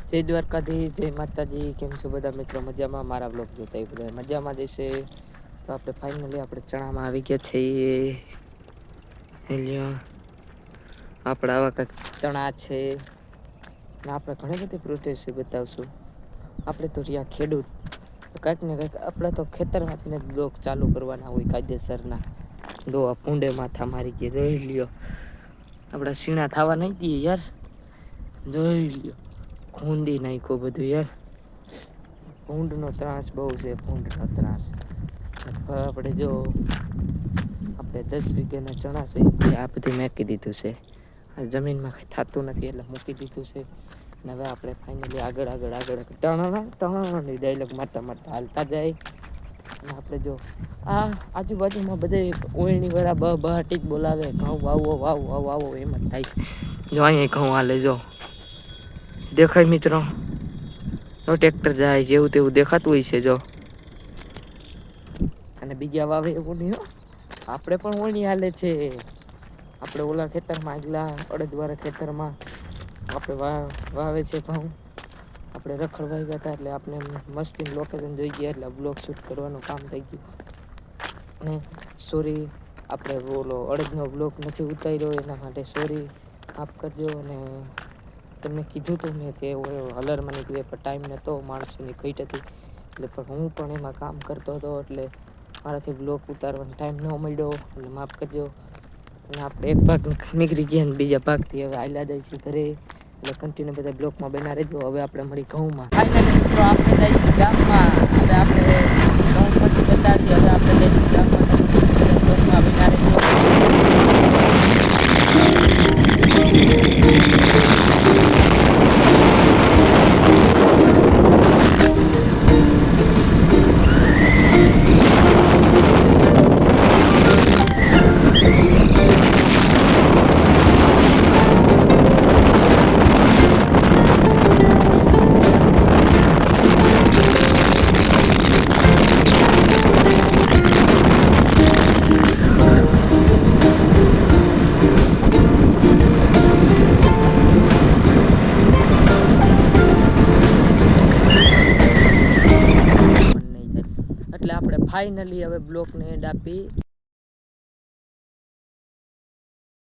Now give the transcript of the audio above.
જય દ્વારકાધીશ, જય માતાજી. કેમ છો બધા મિત્રો? મજામાં? મારા બ્લોગ જોતા એ બધા મજામાં જશે. તો આપણે ફાઇનલી આપણે ચણામાં આવી ગયા છીએ. આપણા આવા કંઈક ચણા છે ને આપણે ઘણી બધી પ્રોટેસ્ટ બતાવશું. આપણે તો રહ્યા ખેડૂત, કંઈક ને કંઈક આપણે તો ખેતરમાંથી ને બ્લોક ચાલુ કરવાના હોય કાયદેસરના. જો આ પૂંડે માથા મારી ગયા, જોઈ લ્યો. આપણા સીણા થવા નહીં દઈએ યાર, જોઈ લ્યો. ખૂંદી નાખ્યો બધું યાર. ભૂંડનો ત્રાસ બહુ છે, ભૂંડનો ત્રાસ. આપણે જો આપણે 10 વીઘાના ચણા છે, આ બધી મેકી દીધું છે. આ જમીનમાં કંઈ થતું નથી એટલે મૂકી દીધું છે. અને હવે આપણે ફાઇનલી આગળ ટણાની ડાયલોગ મારતા હાલતા જાય. અને આપણે જો આ આજુબાજુમાં બધે ઓયણી વાળા બહાટીક બોલાવે, ઘઉં વાવો એમ જ થાય છે. જો અહીંયા ઘઉં હાલે, જો દેખાય મિત્રો, તો ટ્રેક્ટર જાય જેવું તેવું દેખાતું હોય છે. જો અને બીજા વાવે એવું નહીં હો, આપણે પણ ઓયણી હાલે છે. આપણે ઓલા ખેતરમાં આગલા અડદવાળા ખેતરમાં આપણે વાવે છે ઘઉં. આપણે રખડવા ગયા હતા એટલે આપણે મસ્તી લોકેશન જોઈ ગયા એટલે બ્લોગ શૂટ કરવાનું કામ થઈ ગયું. અને સોરી, આપણે ઓલો અડદનો બ્લોગ નથી ઉતાર્યો એના માટે સોરી, માફ કરજો. અને તમને કીધું હતું મેં કે હલરમાં નીકળે પણ ટાઈમ નહોતો, માણસોની ઘટ હતી એટલે પણ હું પણ એમાં કામ કરતો હતો એટલે મારાથી બ્લોગ ઉતારવાનો ટાઈમ ન મળ્યો એટલે માફ કરજો. અને આપણે એક ભાગ નીકળી ગયા અને બીજા ભાગથી હવે આયલા જાય છે ઘરે, એટલે કન્ટિન્યુ બધા બ્લોકમાં બના રહેજો. હવે આપણે મળી ઘઉંમાં. ફાઇનલી મિત્રો આપણે જઈશું ગામમાં. હવે આપણે ઘઉં પછી બતાવીએ. હવે આપણે જઈશું ગામમાં. બ્લોકમાં બના રહેજો. એટલે આપણે ફાઇનલી હવે બ્લોકને એન્ડ આપી.